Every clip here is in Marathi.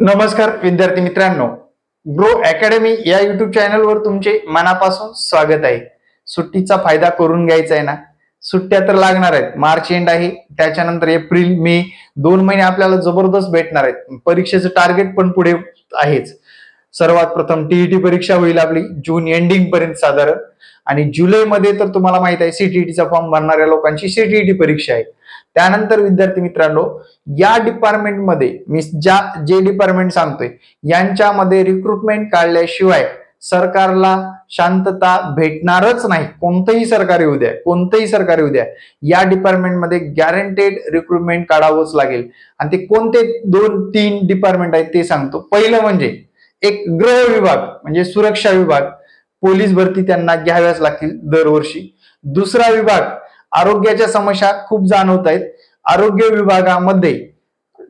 नमस्कार विद्यार्थी मित्रांनो, ग्रो अकॅडमी या युट्यूब चॅनलवर तुमचे मनापासून स्वागत आहे. सुट्टीचा फायदा करून घ्यायचा आहे ना. सुट्ट्या तर लागणार आहेत. मार्च एंड आहे, त्याच्यानंतर एप्रिल मे 2 महिने आपल्याला जबरदस्त भेटणार आहेत. परीक्षेचं टार्गेट पण पुढे आहेच. सर्वात प्रथम टीईटी परीक्षा होईल आपली जून एंडिंग पर्यंत साधारण, आणि जुलैमध्ये तर तुम्हाला माहित आहे सीटीईटीचा फॉर्म भरणाऱ्या लोकांची सीटीईटी परीक्षा आहे. त्यानंतर विद्यार्थी मित्रांनो, या डिपार्टमेंटमध्ये मी जे डिपार्टमेंट सांगतोय यांच्यामध्ये रिक्रुटमेंट काढल्याशिवाय सरकारला शांतता भेटणारच नाही. कोणतंही सरकार येऊ द्या, या डिपार्टमेंटमध्ये गॅरंटेड रिक्रुटमेंट काढावंच लागेल. आणि ते कोणते 2-3 डिपार्टमेंट आहेत ते सांगतो. पहिलं म्हणजे एक गृह विभाग म्हणजे सुरक्षा विभाग, पोलीस भरती त्यांना घ्याव्याच लागतील दरवर्षी. दुसरा विभाग, आरोग्याच्या समस्या खूप जाणवत आहेत, आरोग्य विभागामध्ये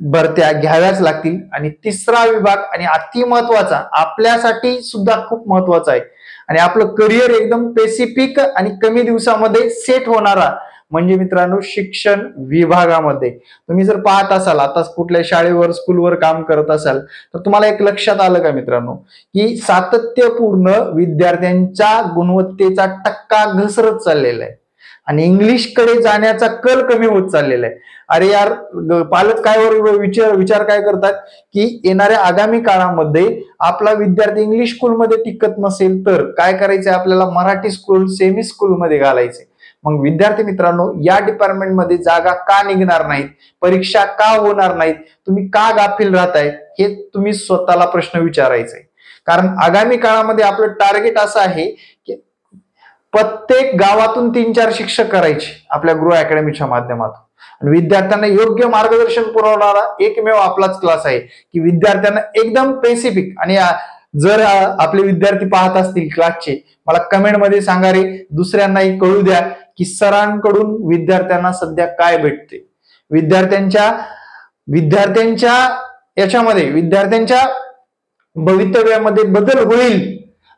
भरत्या घ्याव्याच लागतील. आणि तिसरा विभाग आणि अति महत्वाचा, आपल्यासाठी सुद्धा खूप महत्वाचा आहे आणि आपलं करिअर एकदम स्पेसिफिक आणि कमी दिवसामध्ये सेट होणारा म्हणजे मित्रांनो शिक्षण विभागामध्ये. तुम्ही जर पाहत असाल, आता कुठल्या शाळेवर स्कूलवर काम करत असाल तर तुम्हाला एक लक्षात आलं का मित्रांनो, की सातत्यपूर्ण विद्यार्थ्यांच्या गुणवत्तेचा टक्का घसरत चाललेला आहे आणि इंग्लिशकडे जाण्याचा कल कमी होत चाललेला आहे. अरे यार, पालक काय विचार काय करतात की येणाऱ्या आगामी काळामध्ये आपला विद्यार्थी इंग्लिश स्कूलमध्ये टिकत नसेल तर काय करायचंय, आपल्याला मराठी स्कूल सेमी स्कूलमध्ये घालायचे. मग विद्यार्थी मित्रांनो, या डिपार्टमेंटमध्ये जागा का निघणार नाहीत, परीक्षा का होणार नाहीत, तुम्ही का गाफील राहताय, हे तुम्ही स्वतःला प्रश्न विचारायचे. कारण आगामी काळामध्ये आपलं टार्गेट असं आहे की प्रत्येक गावातून 3-4 शिक्षक करायचे आपल्या गृह अकॅडमीच्या माध्यमातून. आणि विद्यार्थ्यांना योग्य मार्गदर्शन पुरवणारा एकमेव आपलाच क्लास आहे की विद्यार्थ्यांना एकदम स्पेसिफिक. आणि जर आपले विद्यार्थी पाहत असतील क्लासचे, मला कमेंट मध्ये सांगा रे, दुसऱ्यांनाही कळू द्या की सरांकडून विद्यार्थ्यांना सध्या काय भेटते. विद्यार्थ्यांच्या विद्यार्थ्यांच्या भवितव्यामध्ये बदल होईल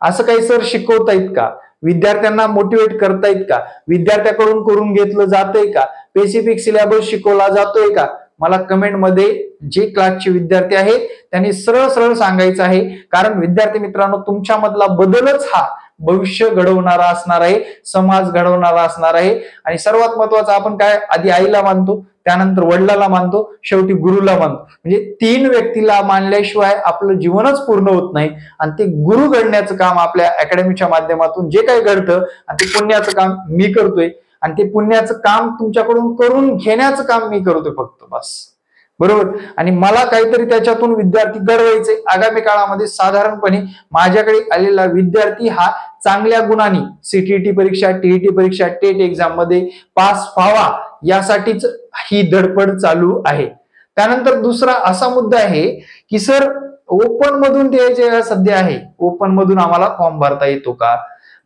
असं काही सर शिकवतायत का, विद्यार्थ्यांना मोटिवेट करतायत का, विद्यार्थ्याकडून करून घेतलं जातंय का, स्पेसिफिक सिलेबस शिकवला जातोय का. मला कमेंट मध्ये जे क्लासचे विद्यार्थी आहेत त्यांनी सरळ सरळ सांगायचं आहे. कारण विद्यार्थी मित्रांनो, तुमच्या मधला बदलच हा भविष्य घडवणारा असणार आहे, समाज घडवणारा असणार आहे. आणि सर्वात महत्वाचं, आपण काय आधी आईला मानतो, त्यानंतर वडिलाला मानतो, शेवटी गुरुला मानतो. म्हणजे 3 व्यक्तीला मानल्याशिवाय आपलं जीवनच पूर्ण होत नाही. आणि ते गुरु घडण्याचं काम आपल्या अकॅडमीच्या माध्यमातून जे काही घडतं, आणि ते पुण्याचं काम मी करतोय, आणि ते पुण्याचं काम तुमच्याकडून करून घेण्याचं काम मी करतोय फक्त, बस. बरोबर. आणि मला काहीतरी त्याच्यातून विद्यार्थी घडवायचे. आगामी काळामध्ये साधारणपणे माझ्याकडे आलेला विद्यार्थी हा चांगल्या गुणांनी सीटीईटी परीक्षा, टीईटी परीक्षा, टेट एक्झाम मध्ये पास व्हावा यासाठीच ही धडपड चालू आहे. त्यानंतर दुसरा असा मुद्दा आहे की सर, ओपन मधून ते जे सध्या आहे, ओपन मधून आम्हाला फॉर्म भरता येतो का.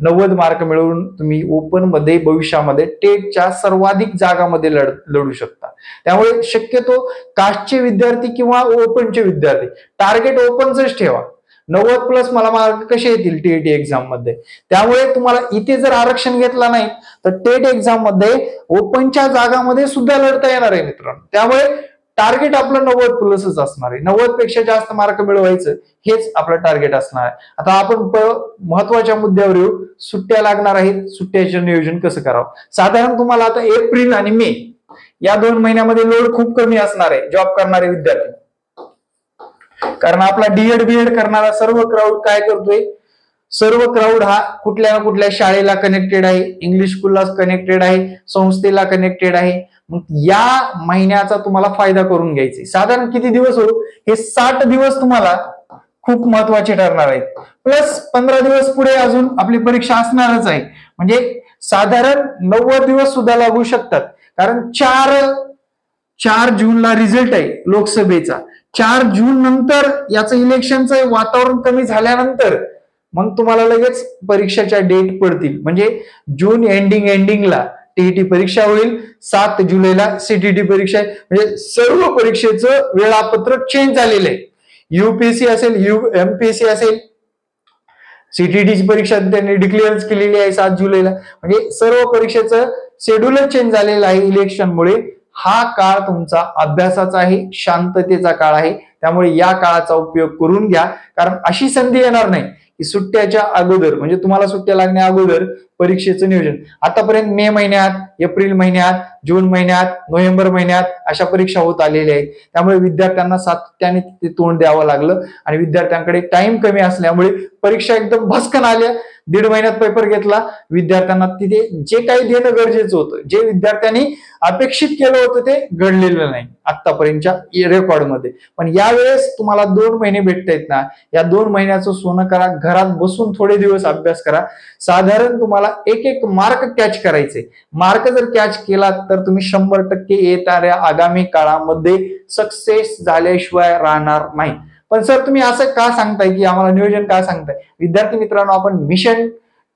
90 मार्क मिळवून तुम्ही ओपन मध्ये भविष्यामध्ये टेटच्या सर्वाधिक जागामध्ये लढू शकता. त्यामुळे शक्यतो कास्टचे विद्यार्थी किंवा ओपनचे विद्यार्थी टार्गेट ओपनच ठेवा. 90+ मला मार्क कसे येतील टीईटी एक्झाम मध्ये. त्यामुळे तुम्हाला इथे जर आरक्षण घेतला नाही तर टेट एक्झाम मध्ये ओपनच्या जागामध्ये सुद्धा लढता येणार आहे मित्रांनो. त्यामुळे टार्गेट आपलं 90+ असणार आहे. 90 पेक्षा जास्त मार्क मिळवायचं हेच आपलं टार्गेट असणार आहे. आता आपण महत्वाच्या मुद्द्यावर येऊ. सुट्ट्या लागणार आहेत, सुट्ट्याचं नियोजन कसं करावं. साधारण तुम्हाला आता एप्रिल आणि मे या 2 महिन्यामध्ये लोड खूप कमी असणार आहे जॉब करणारे विद्यार्थी. कारण आपला डीएड बीएड करणारा सर्व क्राऊड काय करतोय, सर्व क्राऊड हा कुठल्या ना कुठल्या शाळेला कनेक्टेड आहे, इंग्लिश स्कूलला कनेक्टेड आहे, संस्थेला कनेक्टेड आहे. मग या महिन्याचा तुम्हाला फायदा करून घ्यायचा. साधारण किती दिवस हो, हे 60 दिवस तुम्हाला खूप महत्वाचे ठरणार आहेत. प्लस 15 दिवस पुढे अजून आपली परीक्षा असणारच आहे. म्हणजे साधारण 90 दिवस सुद्धा लागू शकतात. कारण 4 जूनला रिझल्ट आहे लोकसभेचा. 4 जून नंतर याचं इलेक्शनचं वातावरण कमी झाल्यानंतर मग तुम्हाला लगेच परीक्षेच्या डेट पडतील. म्हणजे जून एंडिंगला टीईटी परीक्षा होईल, 7 जुलैला सीटीईटी परीक्षा आहे. म्हणजे सर्व परीक्षेचं वेळापत्रक चेंज झालेलं आहे. युपीएससी असेल, एमपीएससी असेल, सीटीईटीची परीक्षा त्यांनी डिक्लेअर केलेली आहे 7 जुलैला. म्हणजे सर्व परीक्षेचं शेड्यूलच चेंज झालेलं आहे इलेक्शनमुळे. हा काळ तुमचा अभ्यासाचा आहे, शांततेचा काळ आहे. त्यामुळे या काळाचा उपयोग करून घ्या, कारण अशी संधी येणार नाही की सुट्ट्याच्या अगोदर, म्हणजे तुम्हाला सुट्ट्या लागण्या अगोदर परीक्षेचं नियोजन. आतापर्यंत मे महिन्यात, एप्रिल महिन्यात, जून महिन्यात, नोव्हेंबर महिन्यात अशा परीक्षा होत आलेल्या आहेत. त्यामुळे विद्यार्थ्यांना सातत्याने ते तोंड द्यावं लागलं आणि विद्यार्थ्यांकडे टाइम कमी असल्यामुळे परीक्षा एकदम भस्कन आल्या. 1.5 महिन्यात पेपर घेतला. विद्यार्थ्यांना तिथे जे काही देणं गरजेचं होतं, जे विद्यार्थ्यांनी अपेक्षित केलं होतं ते घडलेलं नाही आतापर्यंतच्या रेकॉर्डमध्ये. पण यावेळेस तुम्हाला 2 महिने भेटतायत ना, या 2 महिन्याचं सोनं करा. घरात बसून थोडे दिवस अभ्यास करा. साधारण तुम्हाला एक मार्क कॅच करायचे. मार्क जर कॅच केला तर तुम्ही 100% येणाऱ्या आगामी काळामध्ये सक्सेस झाल्याशिवाय राहणार नाही. पण सर तुम्ही असं का सांगताय, की आम्हाला नियोजन का सांगताय? विद्यार्थी मित्रांनो, आपण मिशन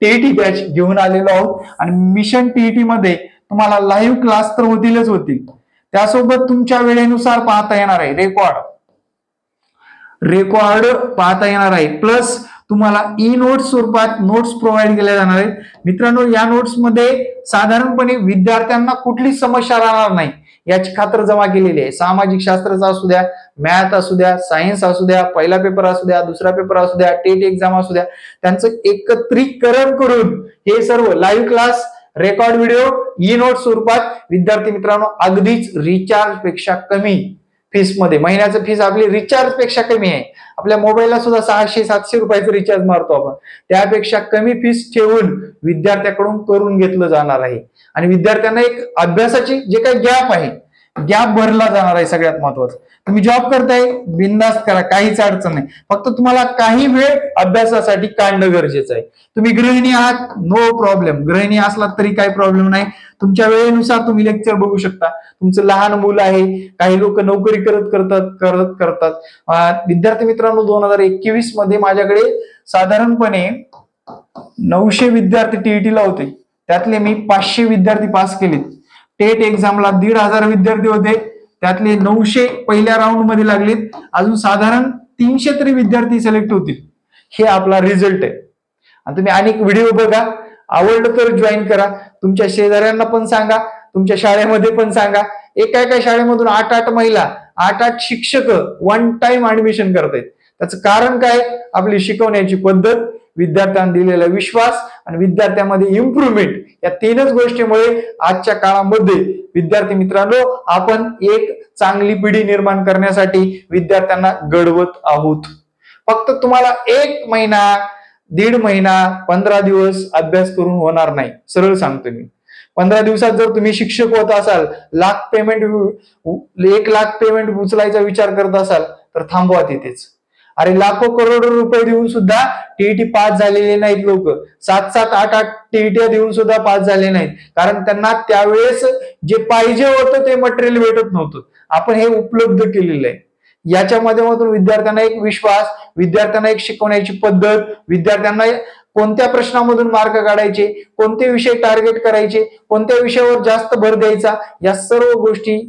टीईटी बॅच घेऊन आलेलो आहोत आणि मिशन टीईटी मध्ये तुम्हाला लाईव्ह क्लास तर होतीलच, त्यासोबत तुमच्या वेळेनुसार पाहता येणार आहे रेकॉर्ड पाहता येणार आहे. प्लस तुम्हाला ई नोट्स स्वरूपात नोट्स प्रोव्हाइड केल्या जाणार आहेत. मित्रांनो, या नोट्स मध्ये साधारणपणे विद्यार्थ्यांना कुठली समस्या राहणार नाही याची खातर जमा केलेली आहे. सामाजिक शास्त्राचा असू द्या, मॅथ असू द्या, सायन्स असू द्या, पहिला पेपर असू द्या, दुसरा पेपर असू द्या, टेट एक्झाम असू द्या, त्यांचं एकत्रीकरण करून हे सर्व live class, record video, E note स्वरूपात विद्यार्थी मित्रांनो अगदीच रिचार्ज पेक्षा कमी फीस मध्ये, महिन्याचं फीस आपली रिचार्ज पेक्षा कमी आहे. आपल्या मोबाईलला सुद्धा 600-700 रुपयाचं रिचार्ज मारतो आपण, त्यापेक्षा कमी फीस ठेवून विद्यार्थ्याकडून करून घेतलं जाणार आहे. आणि विद्यार्थ्यांना एक अभ्यासाची जे काही गॅप आहे, गॅप भरला जाणार आहे. सगळ्यात महत्वाचं, तुम्ही जॉब करताय बिनधास्त करा, काहीच अडचण नाही. फक्त तुम्हाला काही वेळ अभ्यासासाठी काढणं गरजेचं आहे. तुम्ही गृहिणी आहात, नो प्रॉब्लेम, गृहिणी असलात तरी काही प्रॉब्लेम नाही. तुमच्या वेळेनुसार तुम्ही लेक्चर बघू शकता. तुमचं लहान मुलं आहे, काही लोक नोकरी करतात. विद्यार्थी मित्रांनो, 2021 मध्ये माझ्याकडे साधारणपणे 900 विद्यार्थी टीईटीला होते. त्यातले मी 500 विद्यार्थी पास केले. टेट एक्झामला 1,500 विद्यार्थी होते, त्यातले 900 पहिल्या राऊंड मध्ये लागलेत. अजून साधारण 300 तरी विद्यार्थी सिलेक्ट होतील. हे आपला रिझल्ट आहे. आणि तुम्ही अनेक व्हिडिओ बघा, आवडलं तर जॉईन करा. तुमच्या शेजाऱ्यांना पण सांगा, तुमच्या शाळेमध्ये पण सांगा. एका शाळेमधून 8 महिला, 8 शिक्षक वन टाइम ऍडमिशन करतायत. त्याचं कारण काय? आपली शिकवण्याची पद्धत, विद्यार्थ्यांना दिलेला विश्वास आणि विद्यार्थ्यांमध्ये इम्प्रुव्हमेंट, या 3च गोष्टीमुळे आजच्या काळामध्ये विद्यार्थी मित्रांनो आपण एक चांगली पिढी निर्माण करण्यासाठी विद्यार्थ्यांना घडवत आहोत. फक्त तुम्हाला 1 महिना, 1.5 महिना, 15 दिवस अभ्यास करून होणार नाही. सरळ सांगतो मी. 15 दिवसात जर तुम्ही शिक्षक होत असाल, 1 लाख पेमेंट उचलायचा विचार करत असाल तर थांबवा तिथेच. अरे लाखो करोडो रुपये देऊन सुद्धा टीईटी पास झालेले नाहीत लोक. 7-7, 8-8 टीईटी देऊन सुद्धा पास झाले नाहीत, कारण त्यांना त्यावेळेस जे पाहिजे होतं ते मटेरियल भेटत नव्हतं. आपण हे उपलब्ध केलेलं आहे. याच्या माध्यमातून विद्यार्थ्यांना एक विश्वास, विद्यार्थ्यांना एक शिकवण्याची पद्धत, विद्यार्थ्यांना कोणत्या प्रश्नामधून मार्क काढायचे, कोणते विषय टार्गेट करायचे, कोणत्या विषयावर जास्त भर द्यायचा, या सर्व गोष्टी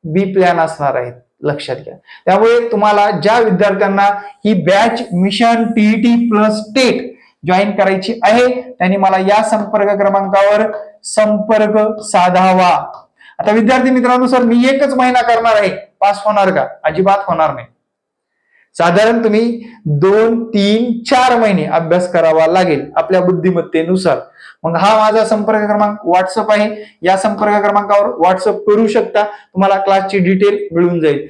बी प्लॅन असणार आहेत, लक्षात घ्या. त्यामुळे तुम्हाला ज्या विद्यार्थ्यांना ही batch mission TET plus TET join करायची आहे त्यांनी मला या संपर्क क्रमांकावर संपर्क साधावा. आता विद्यार्थी मित्रांनो, सर मी 1च महिना करणार आहे, पास होणार का? अजिबात होणार नाही. साधारण तुम्ही 2, 3, 4 महिने अभ्यास करावा लागेल आपल्या बुद्धिमत्तेनुसार. मग हा माझा संपर्क क्रमांक व्हॉट्सअप आहे. या संपर्क क्रमांकावर व्हॉट्सअप करू शकता. तुम्हाला क्लासची डिटेल मिळून जाईल.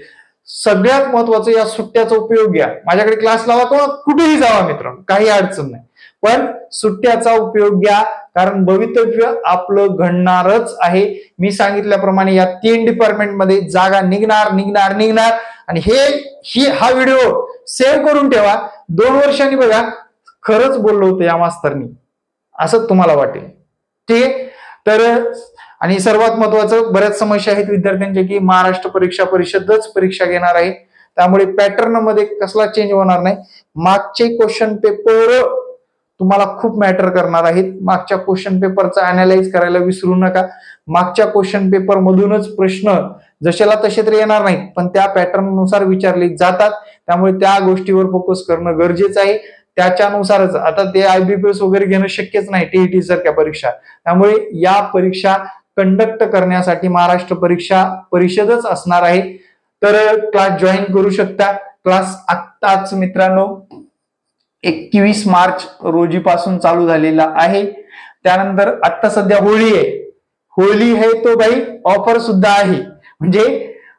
सगळ्यात महत्वाचं, या सुट्ट्याचा उपयोग घ्या. माझ्याकडे क्लास लावा किंवा कुठेही जावा मित्रांनो, काही अडचण नाही. पण सुट्ट्याचा उपयोग घ्या, कारण भवितव्य आपलं घडणारच आहे. मी सांगितल्याप्रमाणे या 3 डिपार्टमेंटमध्ये जागा निघणार. आणि हा व्हिडिओ सेव्ह करून ठेवा. 2 वर्षांनी बघा, खरंच बोललो होतं या मास्तरनी, असं तुम्हाला वाटेल. ठीक आहे. तर आणि सर्वात महत्वाचं, बऱ्याच समस्या आहेत विद्यार्थ्यांच्या की महाराष्ट्र परीक्षा परिषदच परीक्षा घेणार आहे, त्यामुळे पॅटर्न मध्ये कसला चेंज होणार नाही. मागचे क्वेश्चन पेपर तुम्हाला खूप मॅटर करणार आहेत. मागच्या क्वेश्चन पेपरचा अनालाइज करायला विसरू नका. मागच्या क्वेश्चन पेपर मधूनच प्रश्न जशाला तसे तर येणार नाहीत, पण त्या पॅटर्न नुसार विचारले जातात. त्यामुळे त्या गोष्टीवर फोकस करणं गरजेचं आहे. त्याच्यानुसारच आता ते IBPS वगैरे घेणं शक्यच नाही, टीईटी सारख्या परीक्षा. त्यामुळे या परीक्षा कंडक्ट करण्यासाठी महाराष्ट्र परीक्षा परिषदच असणार आहे. तर क्लास जॉईन करू शकता. क्लास आत्ताच मित्रांनो 21 मार्च रोजीपासून चालू झालेला आहे. त्यानंतर आता सध्या होळी आहे. होळी आहे तो भाई ऑफर सुद्धा आहे, म्हणजे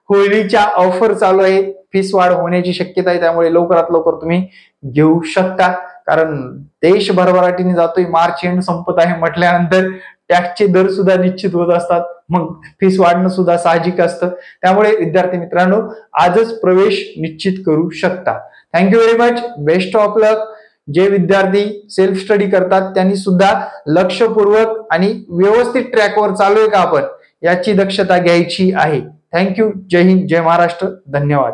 होळीच्या ऑफर चालू आहे. फीस वाढ होण्याची शक्यता आहे, त्यामुळे लवकरात लवकर तुम्ही घेऊ शकता. कारण देश भरभराटीने जातोय, मार्च एंड संपत आहे म्हटल्यानंतर टॅक्सचे दर सुद्धा निश्चित होत असतात, मग फीस वाढणं सुद्धा साहजिक असतं. त्यामुळे विद्यार्थी मित्रांनो आजच प्रवेश निश्चित करू शकता. Thank you very much. Best of luck. जे विद्यार्थी सेल्फ स्टडी करतात त्यांनी सुद्धा लक्षपूर्वक आणि व्यवस्थित ट्रॅकवर चालू आहे का आपण याची दक्षता घ्यायची आहे. थँक्यू. जय हिंद, जय महाराष्ट्र. धन्यवाद.